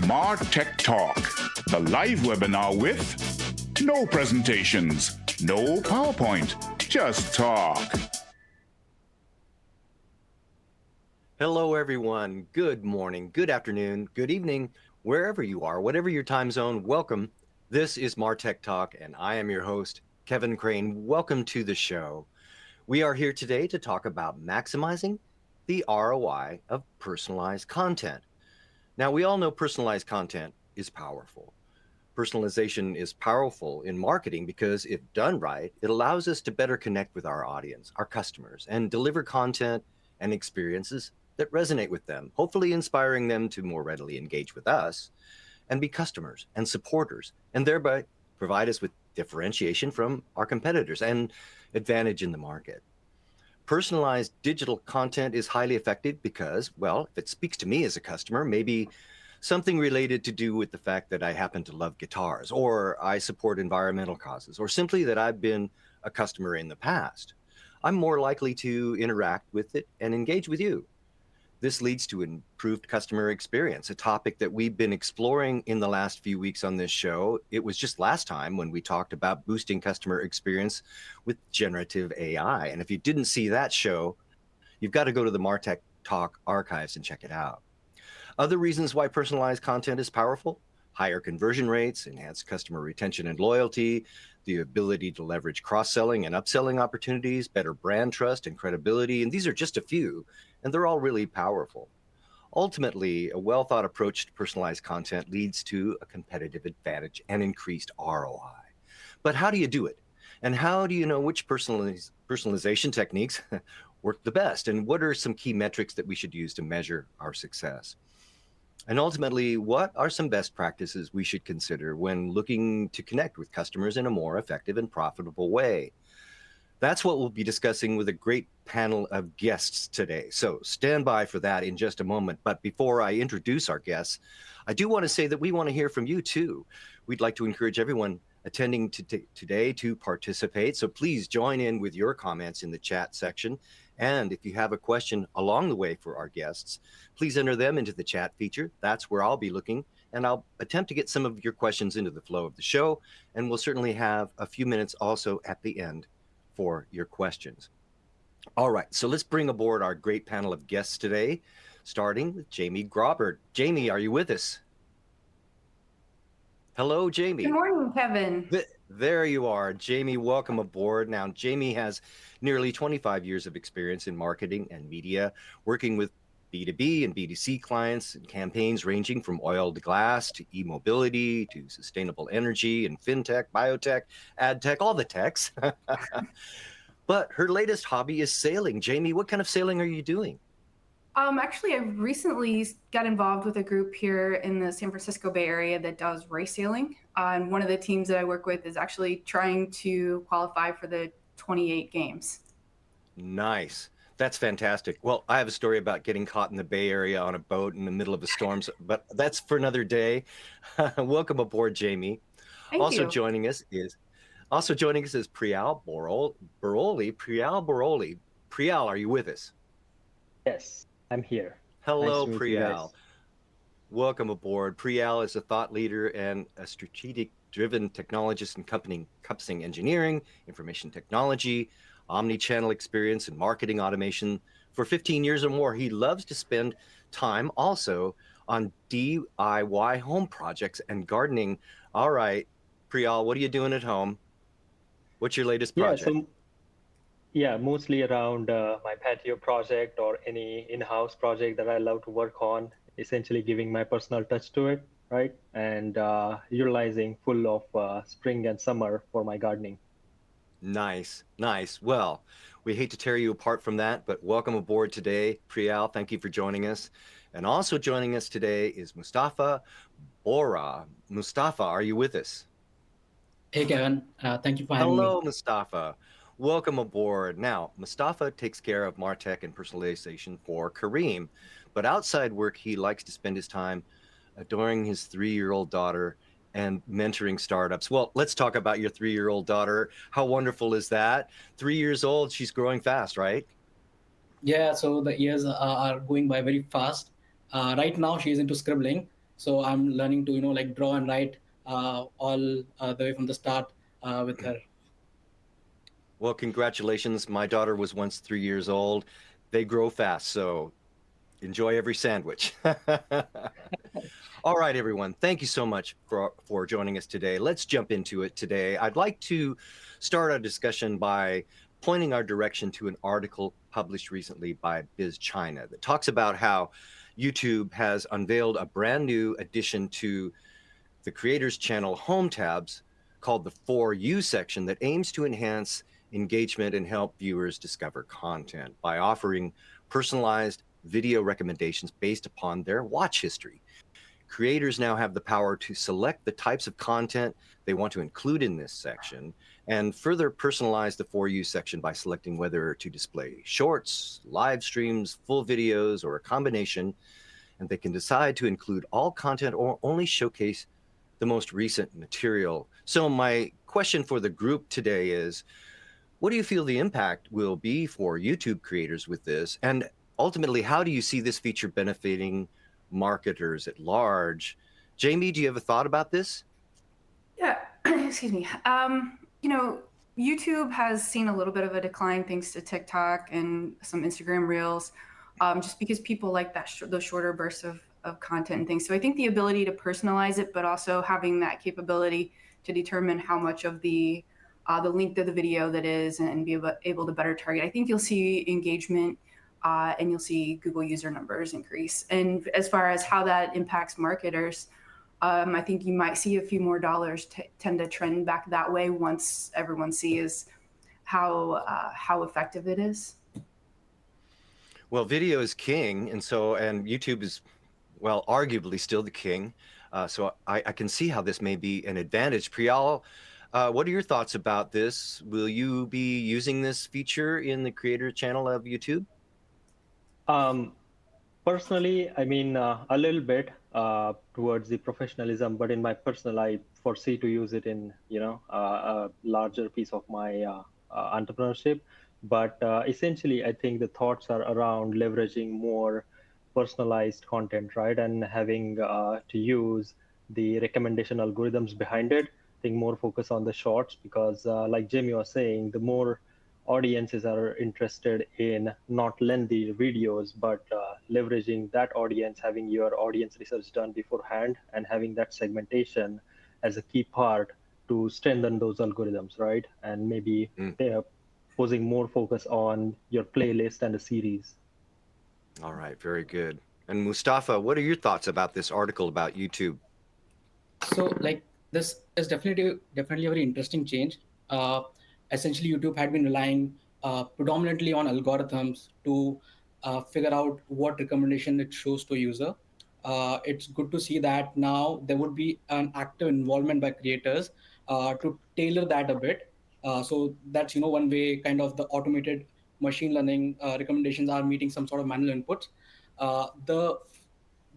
MarTechTalk, the live webinar with no presentations, no PowerPoint, just talk. Hello, everyone. Good morning, good afternoon, good evening, wherever you are, whatever your time zone, welcome. This is MarTechTalk, and I am your host, Kevin Crane. Welcome to the show. We are here today to talk about maximizing the ROI of personalized content. Now, we all know personalized content is powerful. Personalization is powerful in marketing because if done right, it allows us to better connect with our audience, our customers, and deliver content and experiences that resonate with them, hopefully inspiring them to more readily engage with us and be customers and supporters, and thereby provide us with differentiation from our competitors and advantage in the market. Personalized digital content is highly effective because, well, if it speaks to me as a customer, maybe something related to do with the fact that I happen to love guitars, or I support environmental causes, or simply that I've been a customer in the past, I'm more likely to interact with it and engage with you. This leads to improved customer experience, a topic that we've been exploring in the last few weeks on this show. It was just last time when we talked about boosting customer experience with generative AI. And if you didn't see that show, you've got to go to the MarTech Talk archives and check it out. Other reasons why personalized content is powerful: higher conversion rates, enhanced customer retention and loyalty, the ability to leverage cross-selling and upselling opportunities, better brand trust and credibility. And these are just a few, and they're all really powerful. Ultimately, a well-thought approach to personalized content leads to a competitive advantage and increased ROI. But how do you do it? And how do you know which personalization techniques work the best? And what are some key metrics that we should use to measure our success? And ultimately, what are some best practices we should consider when looking to connect with customers in a more effective and profitable way? That's what we'll be discussing with a great panel of guests today. So stand by for that in just a moment. But before I introduce our guests, I do want to say that we want to hear from you too. We'd like to encourage everyone attending today to participate. So please join in with your comments in the chat section. And if you have a question along the way for our guests, please enter them into the chat feature. That's where I'll be looking, and I'll attempt to get some of your questions into the flow of the show. And we'll certainly have a few minutes also at the end for your questions. All right, so let's bring aboard our great panel of guests today, starting with Jamie Grobert. Jamie, are you with us? Hello, Jamie. Good morning, Kevin. There you are. Jamie, welcome aboard. Now, Jamie has nearly 25 years of experience in marketing and media, working with B2B and B2C clients and campaigns ranging from oil to glass to e-mobility to sustainable energy and fintech, biotech, ad tech, all the techs. But her latest hobby is sailing. Jamie, what kind of sailing are you doing? Actually, I recently got involved with a group here in the San Francisco Bay Area that does race sailing. And one of the teams that I work with is actually trying to qualify for the 28 games. Nice. That's fantastic. Well, I have a story about getting caught in the Bay Area on a boat in the middle of a storm, but that's for another day. Welcome aboard, Jamie. Thank you. Joining us is Priyal Baroli. Priyal Baroli. Priyal, are you with us? Yes, I'm here. Hello, nice to meet you Priyal. guys. Welcome aboard. Priyal is a thought leader and a strategic-driven technologist encompassing engineering, information technology, omni-channel experience, and marketing automation for 15 years or more. He loves to spend time also on DIY home projects and gardening. All right, Priyal, what are you doing at home? What's your latest project? Mostly around my patio project or any in-house project that I love to work on, essentially giving my personal touch to it, right? And utilizing full of spring and summer for my gardening. Nice, nice. Well, we hate to tear you apart from that, but welcome aboard today, Priyal. Thank you for joining us. And also joining us today is Mustafa Bora. Mustafa, are you with us? Hey, Kevin. Thank you for having me. Hello, Mustafa. Welcome aboard. Now, Mustafa takes care of MarTech and personalization for Kareem, but outside work, he likes to spend his time adoring his 3-year-old daughter and mentoring startups. Well, let's talk about your 3-year-old daughter. How wonderful is that? 3 years old, she's growing fast, right? Yeah, so the years are going by very fast. Right now, she is into scribbling. So I'm learning to, like draw and write all the way from the start with her. Well, congratulations. My daughter was once 3 years old. They grow fast, so enjoy every sandwich. All right, everyone. Thank you so much for joining us today. Let's jump into it today. I'd like to start our discussion by pointing our direction to an article published recently by Biz China that talks about how YouTube has unveiled a brand new addition to the Creators Channel home tabs called the For You section that aims to enhance engagement and help viewers discover content by offering personalized video recommendations based upon their watch history. Creators now have the power to select the types of content they want to include in this section and further personalize the For You section by selecting whether to display shorts, live streams, full videos, or a combination. And they can decide to include all content or only showcase the most recent material. So my question for the group today is, what do you feel the impact will be for YouTube creators with this? And ultimately, how do you see this feature benefiting marketers at large? Jamie, do you have a thought about this? Yeah, excuse me. YouTube has seen a little bit of a decline thanks to TikTok and some Instagram Reels, just because people like those shorter bursts of content and things. So I think the ability to personalize it, but also having that capability to determine how much of the length of the video that is and be able to better target. I think you'll see engagement and you'll see Google user numbers increase. And as far as how that impacts marketers, I think you might see a few more dollars tend to trend back that way once everyone sees how effective it is. Well, video is king, and YouTube is, well, arguably still the king. So I can see how this may be an advantage. Priyal, what are your thoughts about this? Will you be using this feature in the creator channel of YouTube? Personally, I mean, a little bit towards the professionalism, but in my personal, I foresee to use it in, a larger piece of my entrepreneurship. But essentially, I think the thoughts are around leveraging more personalized content, right? And having to use the recommendation algorithms behind it. I think more focus on the shorts because, like Jamie was saying, the more audiences are interested in not lengthy videos, but leveraging that audience, having your audience research done beforehand, and having that segmentation as a key part to strengthen those algorithms, right? And maybe posing more focus on your playlist and a series. All right, very good. And Mustafa, what are your thoughts about this article about YouTube? So like this is definitely a very interesting change. Essentially, YouTube had been relying predominantly on algorithms to figure out what recommendation it shows to a user. It's good to see that now there would be an active involvement by creators to tailor that a bit. So that's one way kind of the automated machine learning recommendations are meeting some sort of manual inputs.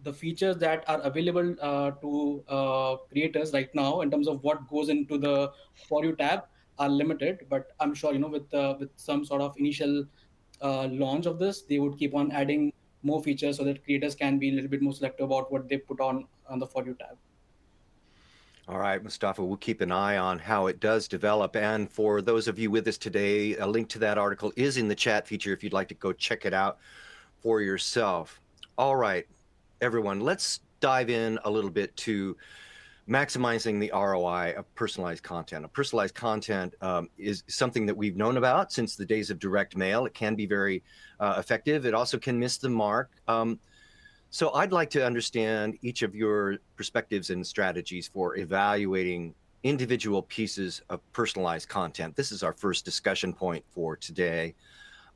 The features that are available to creators right now in terms of what goes into the For You tab are limited, but I'm sure with some sort of initial launch of this, they would keep on adding more features so that creators can be a little bit more selective about what they put on the For You tab. All right, Mustafa, we'll keep an eye on how it does develop. And for those of you with us today, a link to that article is in the chat feature if you'd like to go check it out for yourself. All right, everyone, let's dive in a little bit to maximizing the ROI of personalized content. Personalized content is something that we've known about since the days of direct mail. It can be very effective. It also can miss the mark. So I'd like to understand each of your perspectives and strategies for evaluating individual pieces of personalized content. This is our first discussion point for today.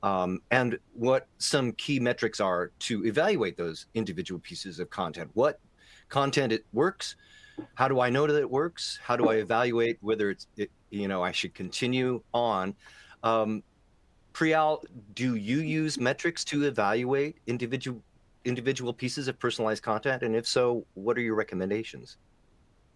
And what some key metrics are to evaluate those individual pieces of content. What content it works? How do I know that it works? How do I evaluate whether I should continue on? Priyal, do you use metrics to evaluate individual pieces of personalized content? And if so, what are your recommendations?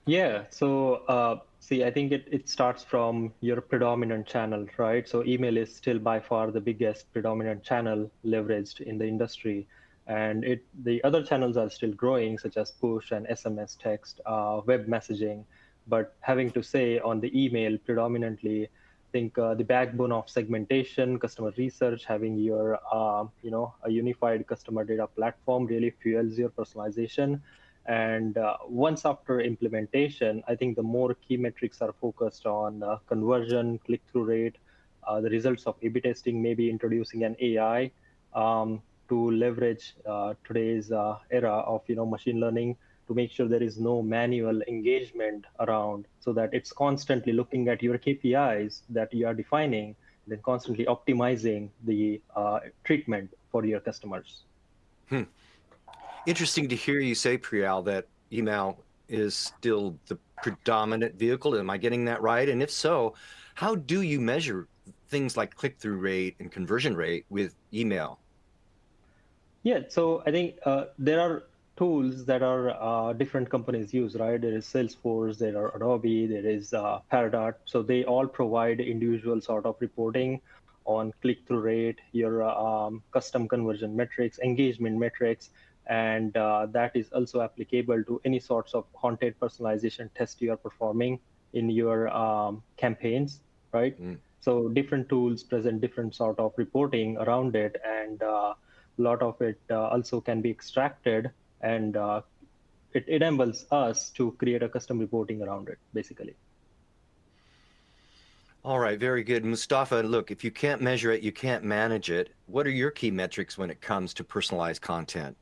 Yeah, so see, I think it starts from your predominant channel, right? So email is still by far the biggest predominant channel leveraged in the industry. And the other channels are still growing, such as push and SMS text, web messaging. But having to say on the email predominantly, I think the backbone of segmentation, customer research, having your a unified customer data platform really fuels your personalization. And once after implementation, I think the more key metrics are focused on conversion, click-through rate, the results of A/B testing, maybe introducing an AI to leverage today's era of machine learning to make sure there is no manual engagement around, so that it's constantly looking at your KPIs that you are defining, then constantly optimizing the treatment for your customers. Interesting to hear you say, Priyal, that email is still the predominant vehicle. Am I getting that right? And if so, how do you measure things like click-through rate and conversion rate with email? Yeah, so I think there are tools that are different companies use, right? There is Salesforce, there are Adobe, there is Pardot. So they all provide individual sort of reporting on click-through rate, your custom conversion metrics, engagement metrics, and that is also applicable to any sorts of content personalization test you are performing in your campaigns, right? So different tools present different sort of reporting around it, and a lot of it also can be extracted, and it enables us to create a custom reporting around it, basically. All right, very good. Mustafa, look, if you can't measure it, you can't manage it. What are your key metrics when it comes to personalized content?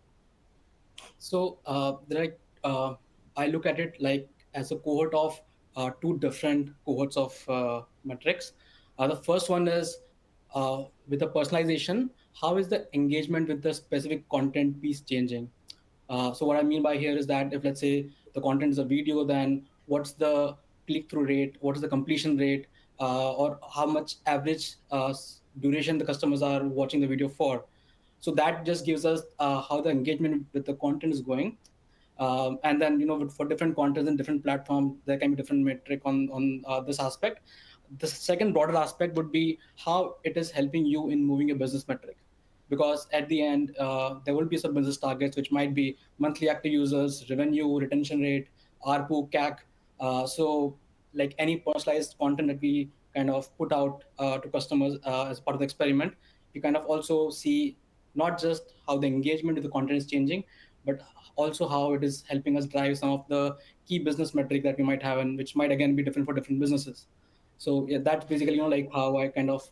So I look at it like as a cohort of two different cohorts of metrics. The first one is with the personalization, how is the engagement with the specific content piece changing? So what I mean by here is that if, let's say, the content is a video, then what's the click-through rate? What is the completion rate? Or how much average duration the customers are watching the video for? So that just gives us how the engagement with the content is going. And then, for different content and different platforms, there can be different metric on this aspect. The second broader aspect would be how it is helping you in moving your business metric, because at the end there will be some business targets which might be monthly active users, revenue, retention rate, ARPU, CAC. So like any personalized content that we kind of put out to customers as part of the experiment, you kind of also see not just how the engagement with the content is changing, but also how it is helping us drive some of the key business metric that we might have, and which might again be different for different businesses. So yeah, that's basically like how I kind of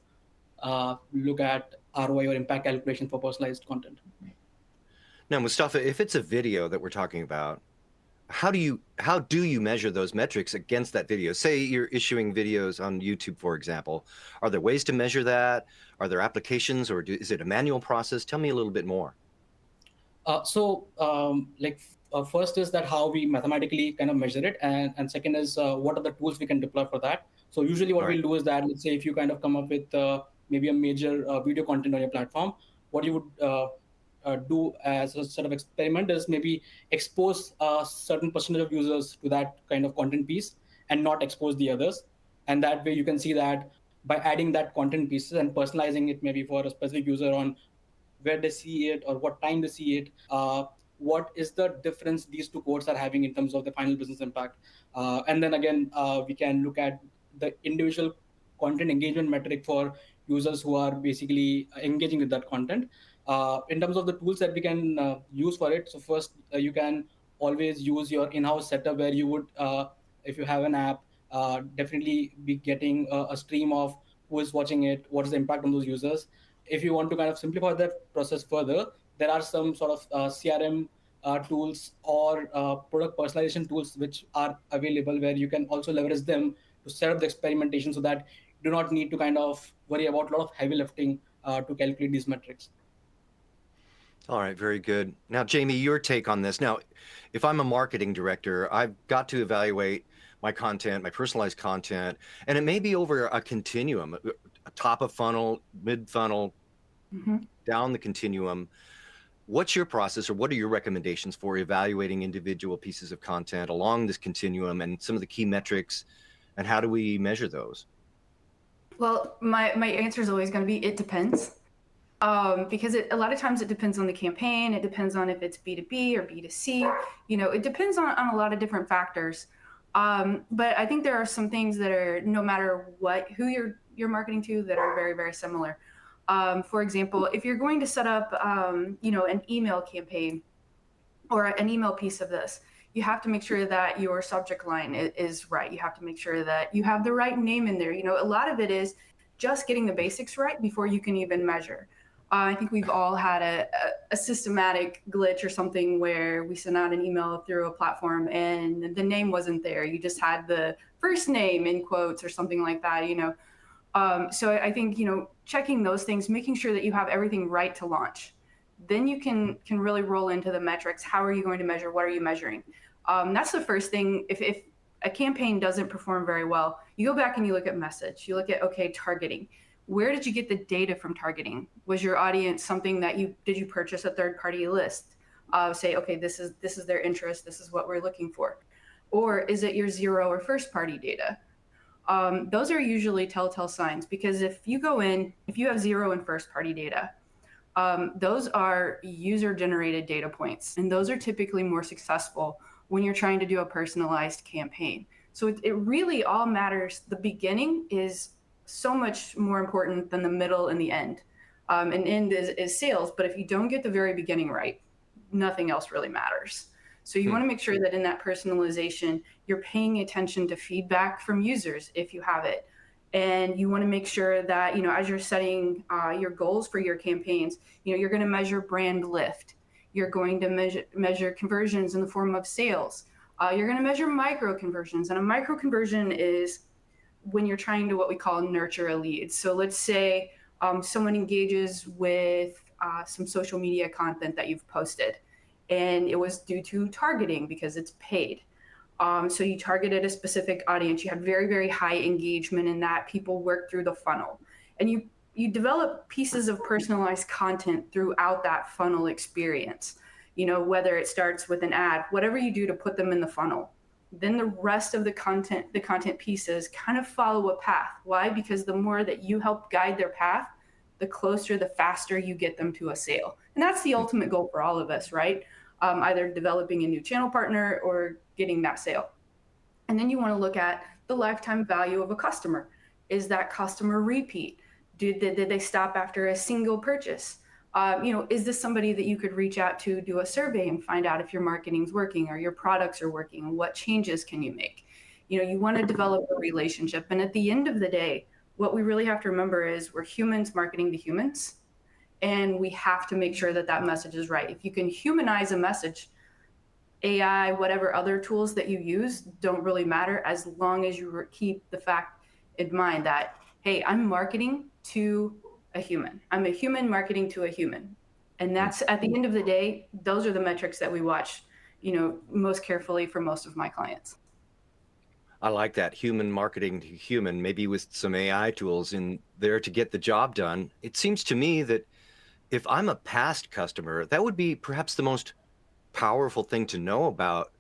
look at ROI or impact calculation for personalized content. Now, Mustafa, if it's a video that we're talking about, how do you measure those metrics against that video? Say you're issuing videos on YouTube, for example. Are there ways to measure that? Are there applications, or is it a manual process? Tell me a little bit more. First is that how we mathematically kind of measure it, and second is what are the tools we can deploy for that. So usually what we'll do is that, let's say if you kind of come up with maybe a major video content on your platform, what you would do as a sort of experiment is maybe expose a certain percentage of users to that kind of content piece and not expose the others. And that way you can see that by adding that content pieces and personalizing it maybe for a specific user on where they see it or what time they see it, what is the difference these two cohorts are having in terms of the final business impact. And then again, we can look at the individual content engagement metric for users who are basically engaging with that content. In terms of the tools that we can use for it, so first you can always use your in-house setup where you would, if you have an app, definitely be getting a stream of who is watching it, what is the impact on those users. If you want to kind of simplify that process further, there are some sort of CRM tools or product personalization tools which are available, where you can also leverage them to set up the experimentation so that you do not need to kind of worry about a lot of heavy lifting to calculate these metrics. All right, very good. Now, Jamie, your take on this. Now, if I'm a marketing director, I've got to evaluate my content, my personalized content, and it may be over a continuum, a top of funnel, mid funnel, down the continuum. What's your process, or what are your recommendations for evaluating individual pieces of content along this continuum, and some of the key metrics, and how do we measure those? Well, my answer is always going to be, it depends. because a lot of times it depends on the campaign. It depends on if it's B2B or B2C. It depends on a lot of different factors. But I think there are some things that are, no matter who you're marketing to, that are very, very similar. For example, if you're going to set up, an email campaign or an email piece of this, you have to make sure that your subject line is right. You have to make sure that you have the right name in there. A lot of it is just getting the basics right before you can even measure. I think we've all had a systematic glitch or something where we sent out an email through a platform and the name wasn't there. You just had the first name in quotes or something like that, So I think, checking those things, making sure that you have everything right to launch. Then you can really roll into the metrics. How are you going to measure? What are you measuring? That's the first thing. If a campaign doesn't perform very well, you go back and you look at message. You look at, okay, targeting. Where did you get the data from targeting? Was your audience something that did you purchase a third-party list? Say, okay, this is their interest. This is what we're looking for. Or is it your zero or first-party data? Those are usually telltale signs, because if you have zero and first-party data, those are user-generated data points, and those are typically more successful when you're trying to do a personalized campaign. So it really all matters. The beginning is so much more important than the middle and the end. And end is sales, but if you don't get the very beginning right, nothing else really matters. So you want to make sure that in that personalization, you're paying attention to feedback from users if you have it. And you want to make sure that, as you're setting your goals for your campaigns, you're going to measure brand lift. You're going to measure conversions in the form of sales. You're going to measure micro conversions. And a micro conversion is when you're trying to what we call nurture a lead. So let's say someone engages with some social media content that you've posted, and it was due to targeting because it's paid. So you targeted a specific audience. You had very, very high engagement in that. People work through the funnel. And you develop pieces of personalized content throughout that funnel experience. Whether it starts with an ad, whatever you do to put them in the funnel. Then the rest of the content pieces kind of follow a path. Why? Because the more that you help guide their path, the faster you get them to a sale. And that's the ultimate goal for all of us, right? Either developing a new channel partner or getting that sale. And then you want to look at the lifetime value of a customer. Is that customer repeat? Did they stop after a single purchase? Is this somebody that you could reach out to, do a survey and find out if your marketing's working or your products are working, and what changes can you make? You want to develop a relationship. And at the end of the day, what we really have to remember is we're humans marketing to humans, and we have to make sure that message is right. If you can humanize a message, AI, whatever other tools that you use don't really matter, as long as you keep the fact in mind that, hey, I'm marketing to a human. I'm a human marketing to a human. And that's, at the end of the day, those are the metrics that we watch, most carefully for most of my clients. I like that, human marketing to human, maybe with some AI tools in there to get the job done. It seems to me that if I'm a past customer, that would be perhaps the most powerful thing to know about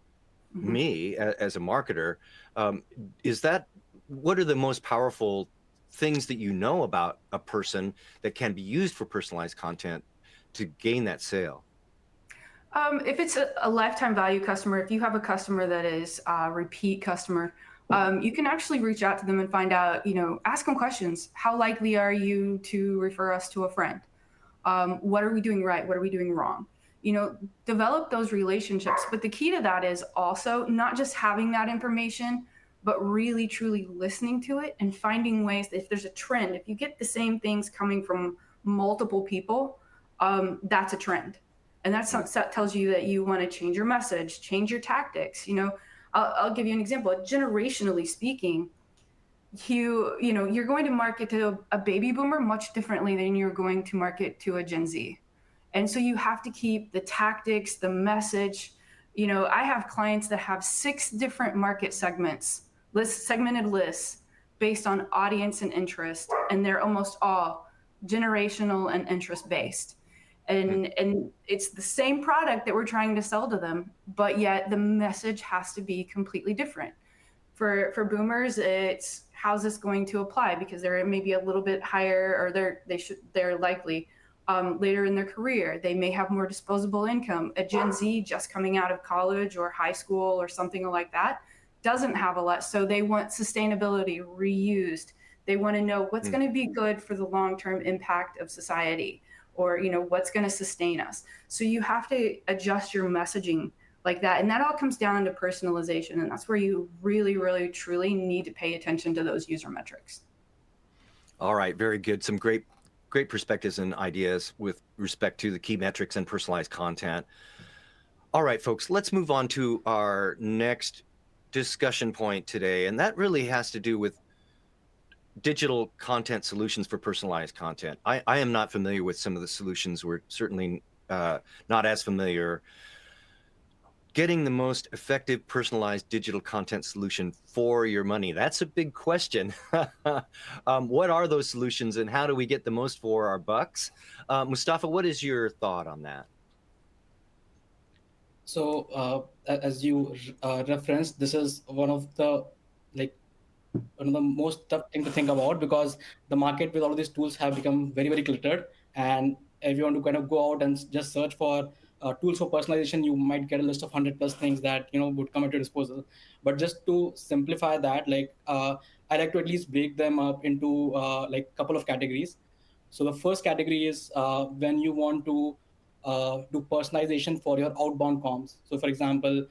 me as a marketer. What are the most powerful things that you know about a person that can be used for personalized content to gain that sale? If it's a lifetime value customer, if you have a customer that is a repeat customer, you can actually reach out to them and find out, ask them questions. How likely are you to refer us to a friend? What are we doing right? What are we doing wrong? Develop those relationships. But the key to that is also not just having that information, but really truly listening to it and finding ways that if there's a trend, if you get the same things coming from multiple people, that's a trend. And that tells you that you want to change your message, change your tactics. I'll give you an example. Generationally speaking, you're going to market to a baby boomer much differently than you're going to market to a Gen Z. And so you have to keep the tactics, the message. I have clients that have 6 different market segmented lists based on audience and interest, and they're almost all generational and interest based. And it's the same product that we're trying to sell to them, but yet the message has to be completely different. For boomers, it's how's this going to apply, because they're maybe a little bit higher, or they're likely later in their career. They may have more disposable income. A Gen Z just coming out of college or high school or something like that doesn't have a lot. So they want sustainability, reused. They want to know what's going to be good for the long-term impact of society, or what's going to sustain us. So you have to adjust your messaging like that. And that all comes down to personalization. And that's where you really, really, truly need to pay attention to those user metrics. All right, very good. Some great perspectives and ideas with respect to the key metrics and personalized content. All right, folks, let's move on to our next discussion point today. And that really has to do with digital content solutions for personalized content. I am not familiar with some of the solutions. We're certainly not as familiar. Getting the most effective personalized digital content solution for your money, that's a big question. What are those solutions and how do we get the most for our bucks? Mustafa, what is your thought on that? So as you referenced, this is one of the most tough thing to think about, because the market with all of these tools have become very, very cluttered. And if you want to kind of go out and just search for tools for personalization, you might get a list of 100 plus things that would come at your disposal. But just to simplify that, I like to at least break them up into a couple of categories. So the first category is when you want to do personalization for your outbound comms. So for example,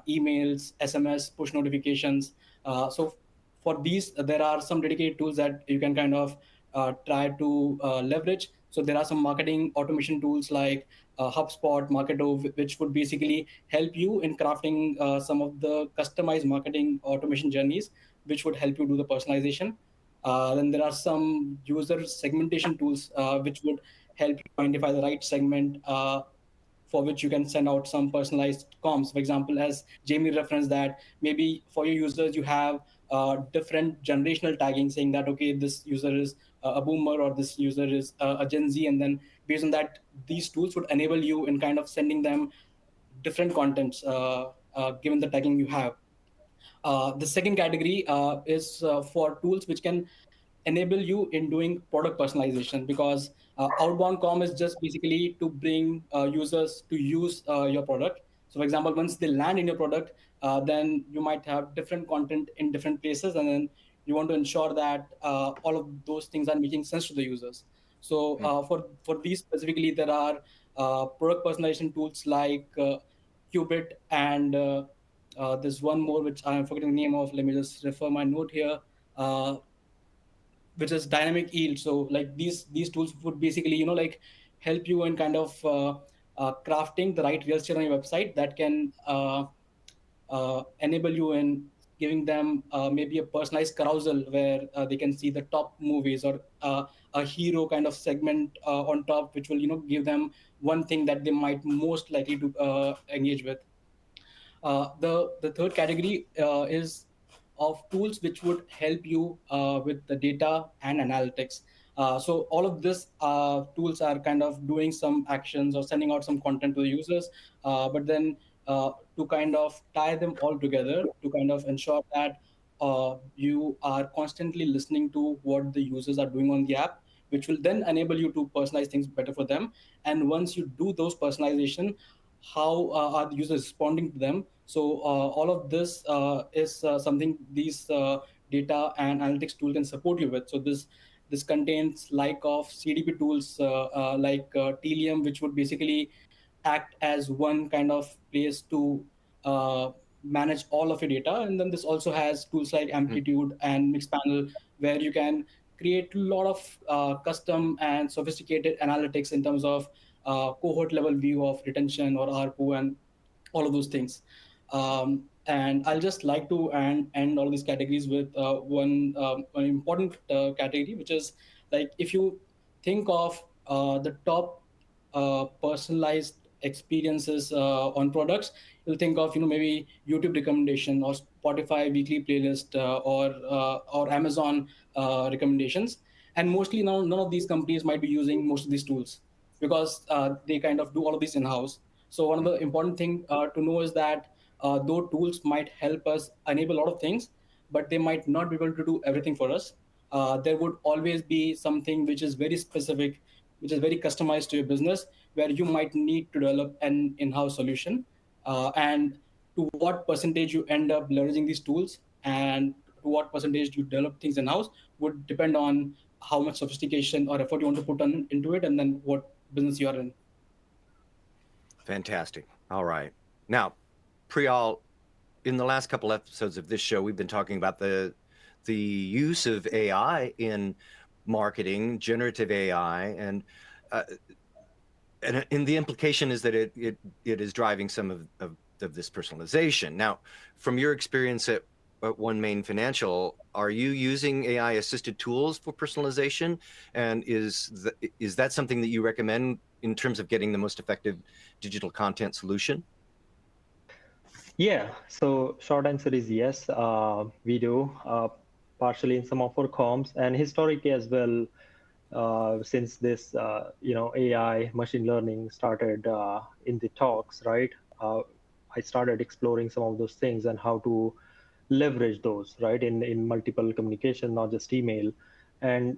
emails, SMS, push notifications. So for these, there are some dedicated tools that you can kind of try to leverage. So there are some marketing automation tools like HubSpot, Marketo, which would basically help you in crafting some of the customized marketing automation journeys, which would help you do the personalization. Then there are some user segmentation tools which would help you identify the right segment for which you can send out some personalized comms. For example, as Jamie referenced, that maybe for your users, you have different generational tagging saying that, okay, this user is a boomer or this user is a Gen Z. And then based on that, these tools would enable you in kind of sending them different contents given the tagging you have. The second category is for tools which can enable you in doing product personalization, because outbound com is just basically to bring users to use your product. So for example, once they land in your product, then you might have different content in different places, and then you want to ensure that all of those things are making sense to the users. So for these specifically, there are product personalization tools like Qubit, and there's one more which I'm forgetting the name of. Let me just refer my note here. Which is dynamic yield. So these tools would basically help you in kind of crafting the right real estate on your website that can enable you in giving them maybe a personalized carousel where they can see the top movies, or a hero kind of segment on top, which will give them one thing that they might most likely to engage with. The third category is of tools which would help you with the data and analytics. So all of this tools are kind of doing some actions or sending out some content to the users, but then to kind of tie them all together to kind of ensure that you are constantly listening to what the users are doing on the app, which will then enable you to personalize things better for them. And once you do those personalization, how are the users responding to them? So all of this is something these data and analytics tool can support you with. So this contains like of CDP tools like Telium, which would basically act as one kind of place to manage all of your data. And then this also has tools like Amplitude and Mixpanel, where you can create a lot of custom and sophisticated analytics in terms of cohort level view of retention or ARPU and all of those things. And I'll just like to end all these categories with one important category, which is like if you think of the top personalized experiences on products, you'll think of maybe YouTube recommendation or Spotify weekly playlist or Amazon recommendations. And mostly now none of these companies might be using most of these tools because they kind of do all of this in-house. So one of the important thing to know is that those tools might help us enable a lot of things, but they might not be able to do everything for us. There would always be something which is very specific which is very customized to your business, where you might need to develop an in-house solution. And to what percentage you end up leveraging these tools and to what percentage you develop things in-house would depend on how much sophistication or effort you want to put on into it, and then what business you are in. Fantastic. All right. Now, Priyal, in the last couple episodes of this show, we've been talking about the use of AI in marketing, generative AI, and the implication is that it is driving some of this personalization. Now, from your experience at One Main Financial, are you using AI assisted tools for personalization? And is that something that you recommend in terms of getting the most effective digital content solution? Yeah, so short answer is yes, we do, partially in some of our comms, and historically as well, since this, AI, machine learning started in the talks, right? I started exploring some of those things and how to leverage those, right, in multiple communication, not just email. And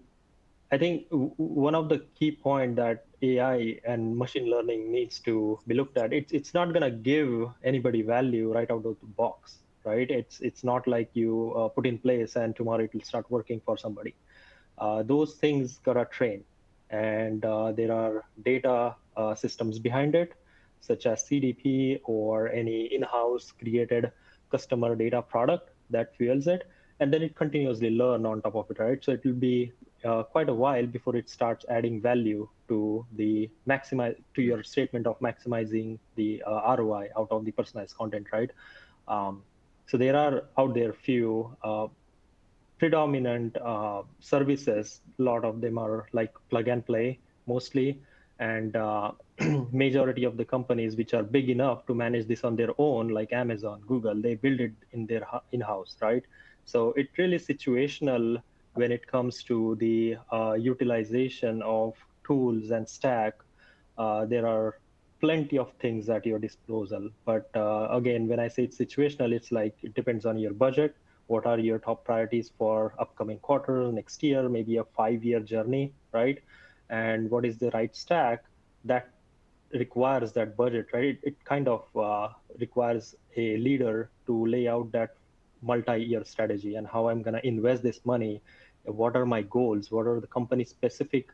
I think one of the key point that AI and machine learning needs to be looked at, it's not going to give anybody value right out of the box, right? It's not like you put in place and tomorrow it will start working for somebody. Those things gotta train, and there are data systems behind it, such as CDP or any in-house created customer data product that fuels it, and then it continuously learn on top of it, right? So it will be quite a while before it starts adding value to your statement of maximizing the ROI out of the personalized content, right? So there are out there few predominant services. A lot of them are like plug and play mostly, and majority of the companies which are big enough to manage this on their own, like Amazon, Google, they build it in their in-house, right? So it really situational when it comes to the utilization of tools and stack. There are plenty of things at your disposal, but again, when I say it's situational, it's like it depends on your budget. What are your top priorities for upcoming quarter, next year, maybe a 5-year journey, right? And what is the right stack that requires that budget, right? It kind of requires a leader to lay out that multi-year strategy and how I'm going to invest this money. What are my goals? What are the company specific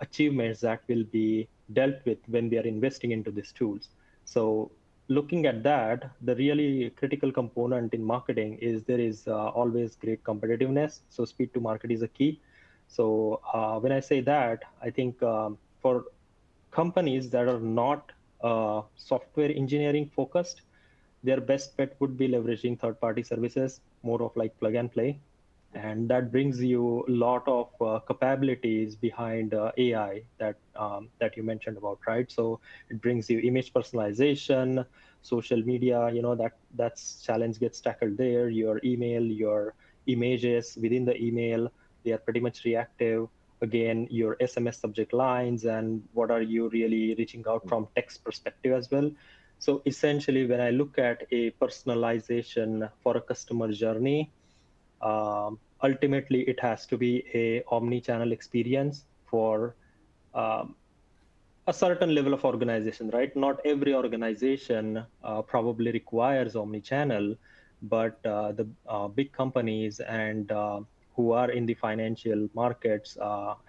achievements that will be dealt with when we are investing into these tools? So looking at that, the really critical component in marketing is there is always great competitiveness. So speed to market is a key. So when I say that, I think for companies that are not software engineering focused, their best bet would be leveraging third-party services, more of like plug and play. And that brings you a lot of capabilities behind AI that you mentioned about, right? So it brings you image personalization, social media, that's challenge gets tackled there. Your email, your images within the email, they are pretty much reactive. Again, your SMS subject lines and what are you really reaching out from text perspective as well. So essentially, when I look at a personalization for a customer journey, ultimately it has to be a omni-channel experience for a certain level of organization, right? Not every organization probably requires omni-channel, but the big companies and who are in the financial markets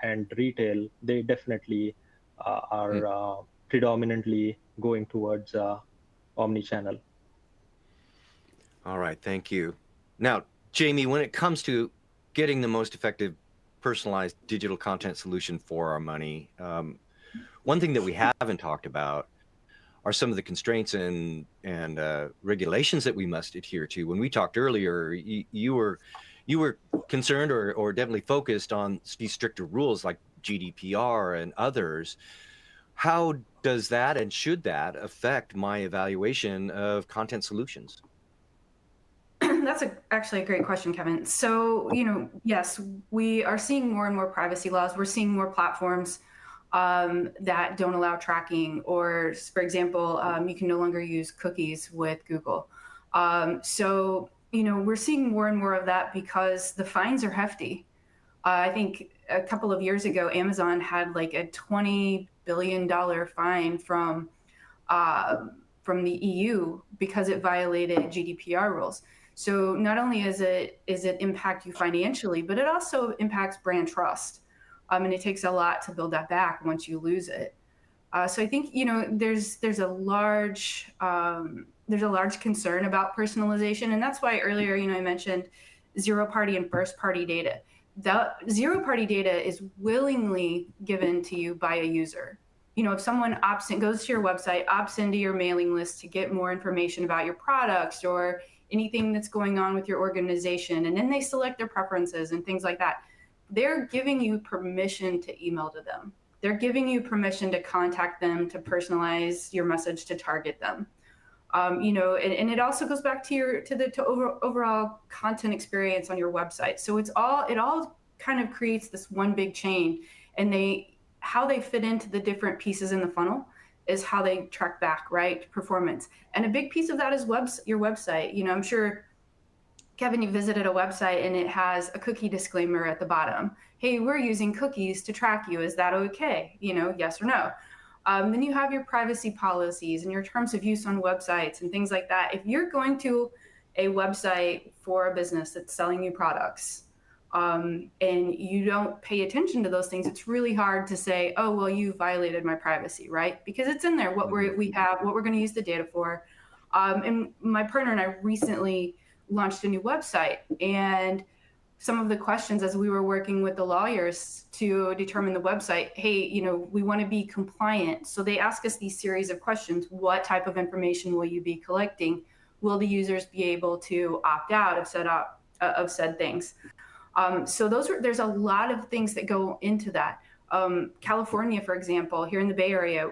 and retail, they definitely are predominantly going towards omni-channel. All right, thank you. Now, Jamie, when it comes to getting the most effective personalized digital content solution for our money, one thing that we haven't talked about are some of the constraints and regulations that we must adhere to. When we talked earlier, you were concerned or definitely focused on these stricter rules like GDPR and others. How does that and should that affect my evaluation of content solutions? That's actually a great question, Kevin. So, yes, we are seeing more and more privacy laws. We're seeing more platforms that don't allow tracking, or for example, you can no longer use cookies with Google. So, we're seeing more and more of that because the fines are hefty. I think a couple of years ago, Amazon had like a $20 billion fine from the EU because it violated GDPR rules. So not only is it impact you financially, but it also impacts brand trust. And it takes a lot to build that back once you lose it. So I think, there's a large concern about personalization. And that's why earlier, I mentioned zero party and first party data. That zero party data is willingly given to you by a user. If someone goes to your website, opts into your mailing list to get more information about your products or anything that's going on with your organization, and then they select their preferences and things like that, they're giving you permission to email to them. They're giving you permission to contact them, to personalize your message, to target them. And it also goes back to overall content experience on your website. So it all kind of creates this one big chain, and how they fit into the different pieces in the funnel is how they track back, right? Performance. And a big piece of that is your website. I'm sure, Kevin, you visited a website and it has a cookie disclaimer at the bottom. Hey, we're using cookies to track you. Is that okay? Yes or no. Then you have your privacy policies and your terms of use on websites and things like that. If you're going to a website for a business that's selling you products, and you don't pay attention to those things, it's really hard to say, oh, well, you violated my privacy, right? Because it's in there, what we're going to use the data for. And my partner and I recently launched a new website, and some of the questions as we were working with the lawyers to determine the website, hey, we want to be compliant. So they ask us these series of questions. What type of information will you be collecting? Will the users be able to opt out of said things? So there's a lot of things that go into that. California, for example, here in the Bay Area,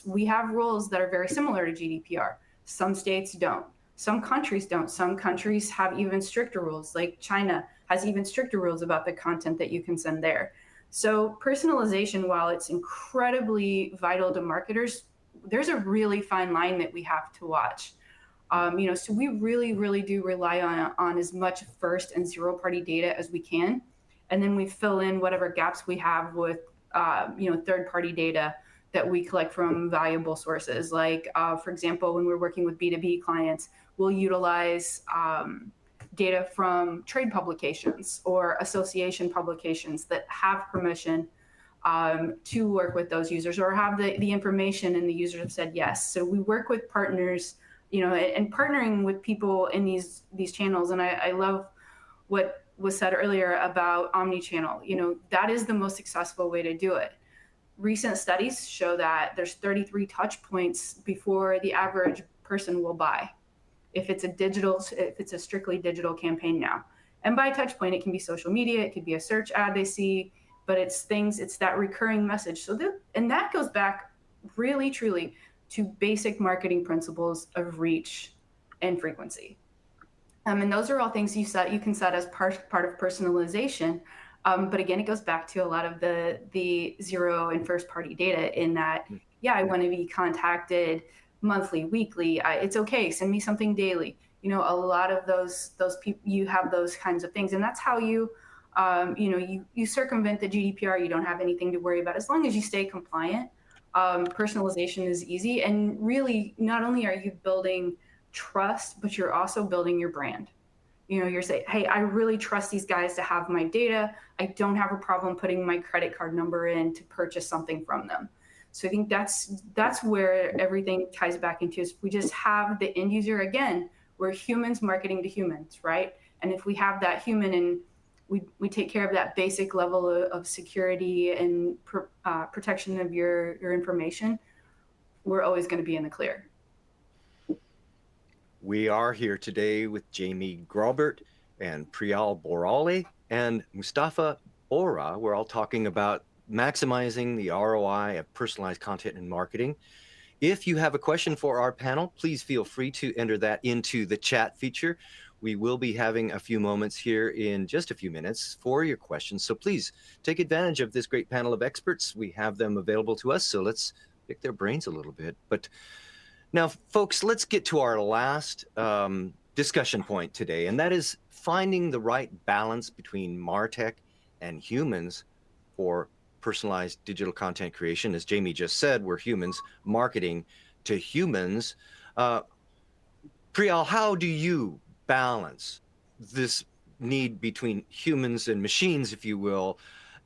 we have rules that are very similar to GDPR. Some states don't. Some countries don't. Some countries have even stricter rules, like China has even stricter rules about the content that you can send there. So personalization, while it's incredibly vital to marketers, there's a really fine line that we have to watch. So we really, really do rely on as much first and zero party data as we can. And then we fill in whatever gaps we have with, third party data that we collect from valuable sources. Like, for example, when we're working with B2B clients, we'll utilize data from trade publications or association publications that have permission to work with those users or have the information and the users have said yes. So we work with partners, and partnering with people in these channels. And I love what was said earlier about omni-channel. That is the most successful way to do it. Recent studies show that there's 33 touch points before the average person will buy. If it's a strictly digital campaign now. And by touch point, it can be social media, it could be a search ad they see, but it's that recurring message. And that goes back really, truly to basic marketing principles of reach and frequency. And those are all things you can set as part of personalization. But again, it goes back to a lot of the zero and first party data in that, I want to be contacted monthly, weekly. It's okay. Send me something daily. A lot of those people, you have those kinds of things. And that's how you circumvent the GDPR. You don't have anything to worry about. As long as you stay compliant, personalization is easy. And really, not only are you building trust, but you're also building your brand. You're saying, hey, I really trust these guys to have my data. I don't have a problem putting my credit card number in to purchase something from them. So I think that's where everything ties back into is we just have the end user. Again, we're humans marketing to humans, right? And if we have that human and we take care of that basic level of security and protection of your information, we're always going to be in the clear. We are here today with Jamie Grobert and Priyal Borale and Mustafa Ora. We're all talking about maximizing the ROI of personalized content and marketing. If you have a question for our panel, please feel free to enter that into the chat feature. We will be having a few moments here in just a few minutes for your questions. So please take advantage of this great panel of experts. We have them available to us. So let's pick their brains a little bit. But now, folks, let's get to our last discussion point today, and that is finding the right balance between MarTech and humans for personalized digital content creation. As Jamie just said, we're humans marketing to humans. Priyal, how do you balance this need between humans and machines, if you will,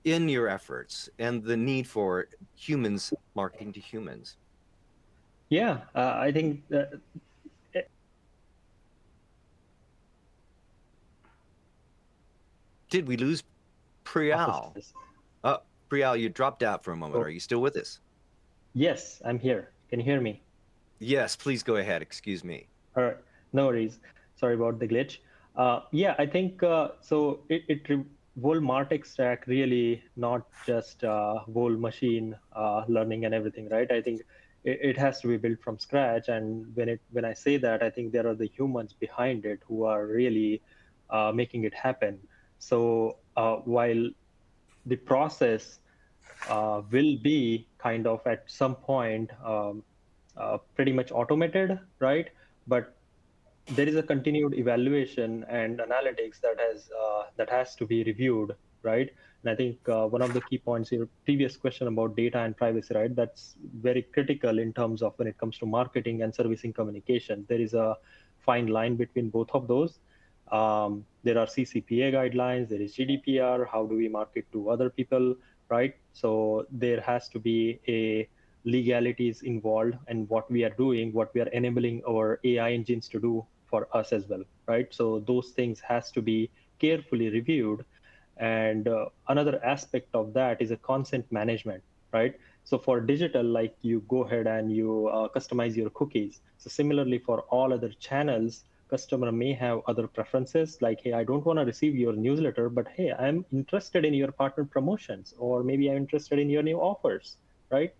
in your efforts and the need for humans marketing to humans? Yeah, I think Did we lose Priyal? offices. Priyal, you dropped out for a moment. Oh, Are you still with us? yes, I'm here. Can you hear me? Yes, please go ahead. Excuse me. All right, no worries. Sorry about the glitch. Yeah, I think so. Whole MarTech stack really not just whole machine learning and everything, right? I think it has to be built from scratch. And when I say that, I think there are the humans behind it who are really making it happen. So while the process will be kind of at some point pretty much automated, right? But there is a continued evaluation and analytics that has to be reviewed, right? And I think one of the key points, your previous question about data and privacy, right? That's very critical in terms of when it comes to marketing and servicing communication. There is a fine line between both of those. There are CCPA guidelines, there is GDPR. How do we market to other people, right? So there has to be a legalities involved and what we are doing, what we are enabling our AI engines to do for us as well, right? So those things has to be carefully reviewed. And another aspect of that is a consent management, right? So for digital, like you go ahead and you customize your cookies. So similarly for all other channels, customer may have other preferences like, hey, I don't want to receive your newsletter, but hey, I'm interested in your partner promotions, or maybe I'm interested in your new offers, right?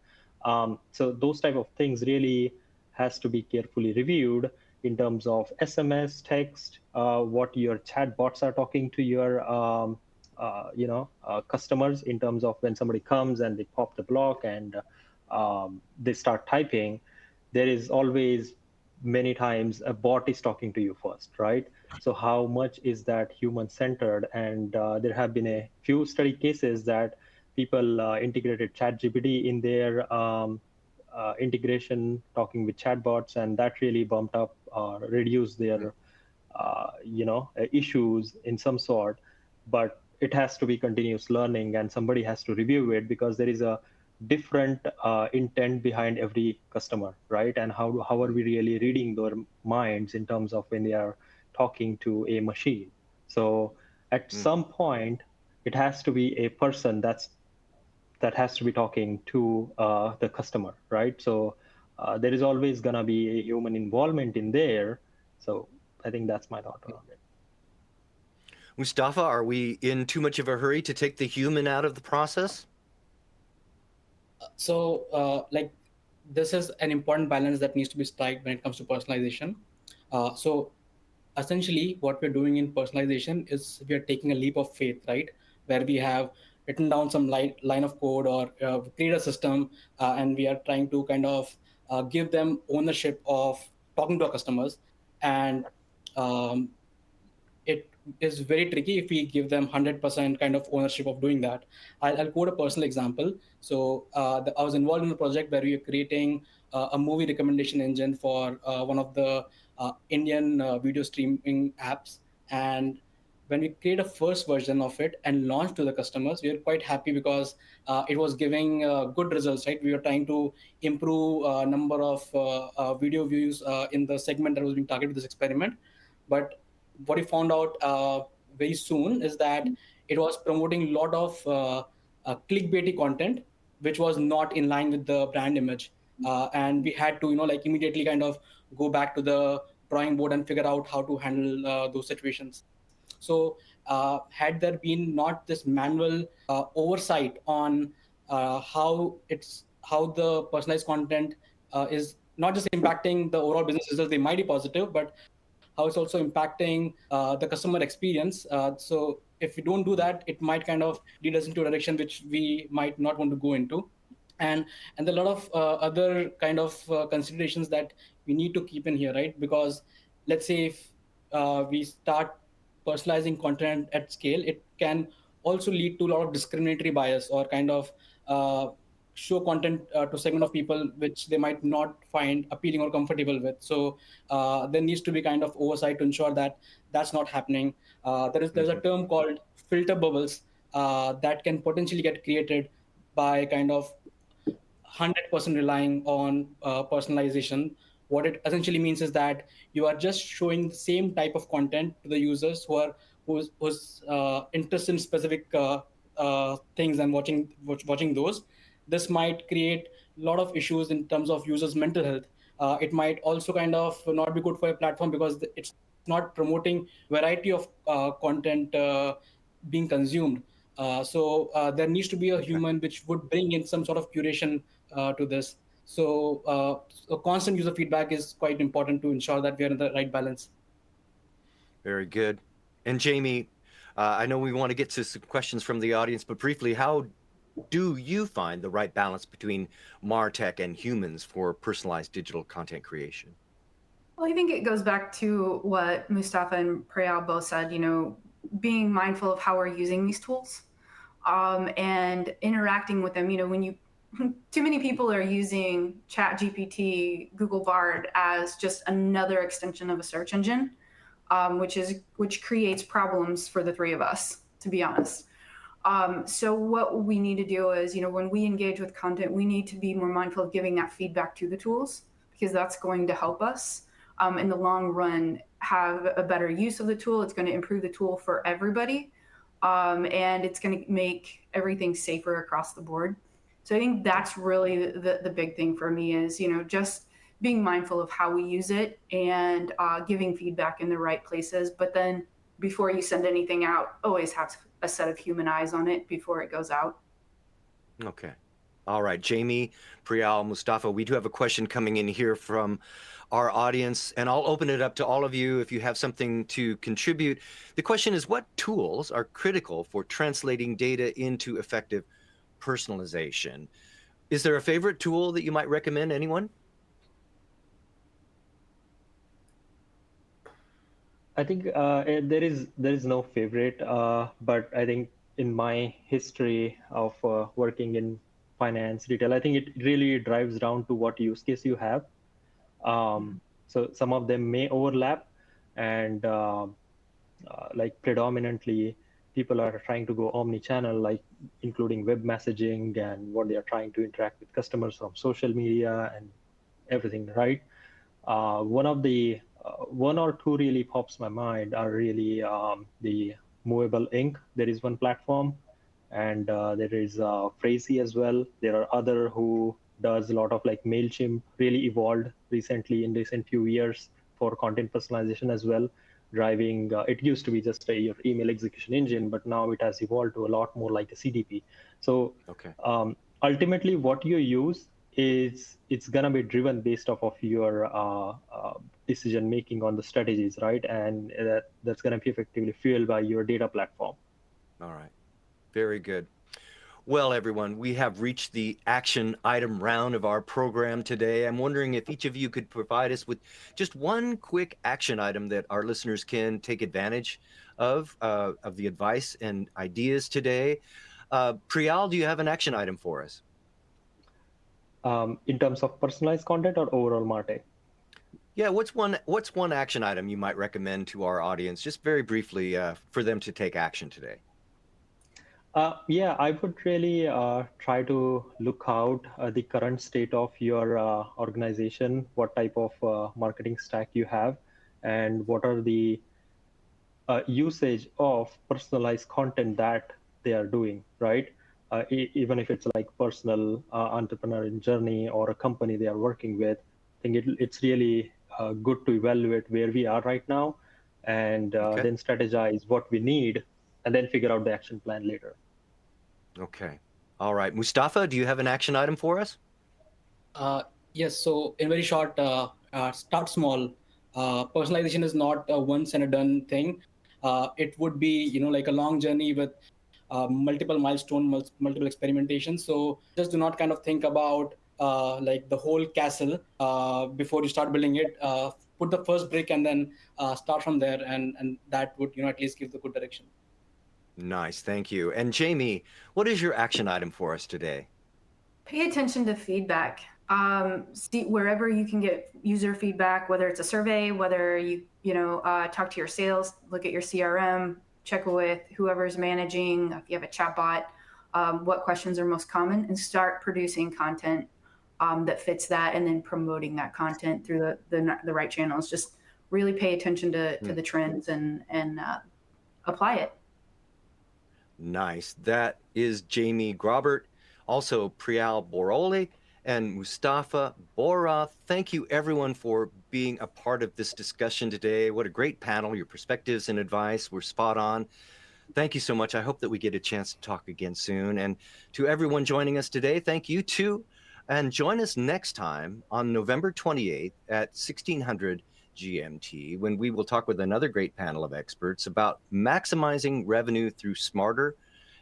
So those type of things really has to be carefully reviewed in terms of SMS, text, what your chat bots are talking to your customers in terms of when somebody comes and they pop the block and they start typing. There is always many times a bot is talking to you first, right? So how much is that human centered? And there have been a few study cases that people integrated ChatGPT in their integration, talking with chatbots, and that really bumped up, reduced their, issues in some sort. But it has to be continuous learning, and somebody has to review it because there is a different intent behind every customer, right? And how are we really reading their minds in terms of when they are talking to a machine? So at some point, it has to be a person that has to be talking to the customer, right? So there is always going to be a human involvement in there. So I think that's my thought around it. Mustafa, are we in too much of a hurry to take the human out of the process? So like this is an important balance that needs to be struck when it comes to personalization. So essentially what we're doing in personalization is we are taking a leap of faith, right? Where we have written down some line of code or create a system, and we are trying to kind of give them ownership of talking to our customers. And um, it is very tricky if we give them 100% kind of ownership of doing that. I'll quote a personal example. So I was involved in a project where we were creating a movie recommendation engine for one of the Indian video streaming apps. And when we create a first version of it and launch to the customers, we were quite happy because it was giving good results, right? We were trying to improve number of video views in the segment that was being targeted with this experiment. But what we found out very soon is that it was promoting a lot of clickbaity content, which was not in line with the brand image. And we had to, like immediately kind of go back to the drawing board and figure out how to handle those situations. So had there been not this manual oversight on how the personalized content is not just impacting the overall business results, they might be positive, but how it's also impacting the customer experience. So if we don't do that, it might kind of lead us into a direction which we might not want to go into. And a lot of other kind of considerations that we need to keep in here, right? Because let's say if we start personalizing content at scale, it can also lead to a lot of discriminatory bias, or kind of show content to segment of people which they might not find appealing or comfortable with. So there needs to be kind of oversight to ensure that that's not happening. There's a term called filter bubbles that can potentially get created by kind of 100% relying on personalization. What it essentially means is that you are just showing the same type of content to the users who's interested in specific things and watching those. This might create a lot of issues in terms of users' mental health. It might also kind of not be good for a platform because it's not promoting variety of content being consumed. So there needs to be a human which would bring in some sort of curation to this. So constant user feedback is quite important to ensure that we are in the right balance. Very good. And Jamie, I know we want to get to some questions from the audience, but briefly, how do you find the right balance between MarTech and humans for personalized digital content creation? Well, I think it goes back to what Mustafa and Prayal both said, being mindful of how we're using these tools and interacting with them. When too many people are using ChatGPT, Google Bard as just another extension of a search engine, which creates problems for the three of us, to be honest. So what we need to do is, when we engage with content, we need to be more mindful of giving that feedback to the tools, because that's going to help us in the long run have a better use of the tool. It's going to improve the tool for everybody, and it's going to make everything safer across the board. So I think that's really the big thing for me is, just being mindful of how we use it and giving feedback in the right places. But then before you send anything out, always have a set of human eyes on it before it goes out. Okay. All right, Jamie, Priyal, Mustafa, we do have a question coming in here from our audience, and I'll open it up to all of you if you have something to contribute. The question is, what tools are critical for translating data into effective personalization? Is there a favorite tool that you might recommend, anyone? I think there is no favorite, but I think in my history of working in finance retail, I think it really drives down to what use case you have. So some of them may overlap, and like predominantly people are trying to go omni-channel, like including web messaging and what they are trying to interact with customers from social media and everything, right? One or two really pops my mind are really the movable ink. There is one platform, and there is Phrasey as well. There are other who does a lot of like MailChimp, really evolved recently in recent few years for content personalization as well. Driving, it used to be just your email execution engine, but now it has evolved to a lot more like a CDP. So okay. Ultimately, what you use it's gonna be driven based off of your decision making on the strategies, right? And that's gonna be effectively fueled by your data platform. All right, very good. Well, everyone, we have reached the action item round of our program today. I'm wondering if each of you could provide us with just one quick action item that our listeners can take advantage of the advice and ideas today. Priyal, do you have an action item for us? In terms of personalized content or overall MarTech? Yeah, what's one action item you might recommend to our audience, just very briefly, for them to take action today? Yeah, I would really try to look out the current state of your organization, what type of marketing stack you have, and what are the usage of personalized content that they are doing, right? Even if it's like personal entrepreneur journey or a company they are working with, I think it's really good to evaluate where we are right now, and then strategize what we need, and then figure out the action plan later. Okay. All right. Mustafa, do you have an action item for us? Yes. So in very short, start small. Personalization is not a once and a done thing. It would be, like a long journey with multiple milestones, multiple experimentations. So just do not kind of think about like the whole castle before you start building it. Put the first brick and then start from there, and that would, at least give the good direction. Nice, thank you. And Jamie, what is your action item for us today? Pay attention to feedback. See wherever you can get user feedback, whether it's a survey, whether you talk to your sales, look at your CRM, check with whoever's managing. If you have a chatbot, what questions are most common, and start producing content that fits that, and then promoting that content through the right channels. Just really pay attention to the trends and apply it. Nice. That is Jamie Grobert, also Priyal Borole, and Mustafa Bora. Thank you, everyone, for being a part of this discussion today. What a great panel. Your perspectives and advice were spot on. Thank you so much. I hope that we get a chance to talk again soon. And to everyone joining us today, thank you too. And join us next time on November 28th at 1600 GMT, when we will talk with another great panel of experts about maximizing revenue through smarter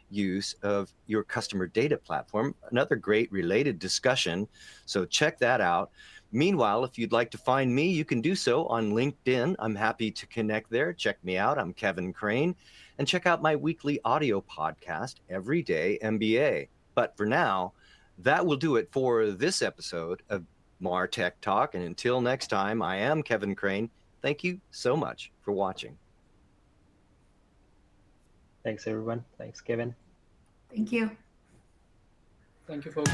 use of your customer data platform. Another great related discussion. So check that out. Meanwhile, if you'd like to find me, you can do so on LinkedIn. I'm happy to connect there. Check me out. I'm Kevin Crane. And check out my weekly audio podcast, Everyday MBA. But for now, that will do it for this episode of MarTechTalk. And until next time, I am Kevin Crane. Thank you so much for watching. Thanks, everyone. Thanks, Kevin. Thank you. Thank you, folks.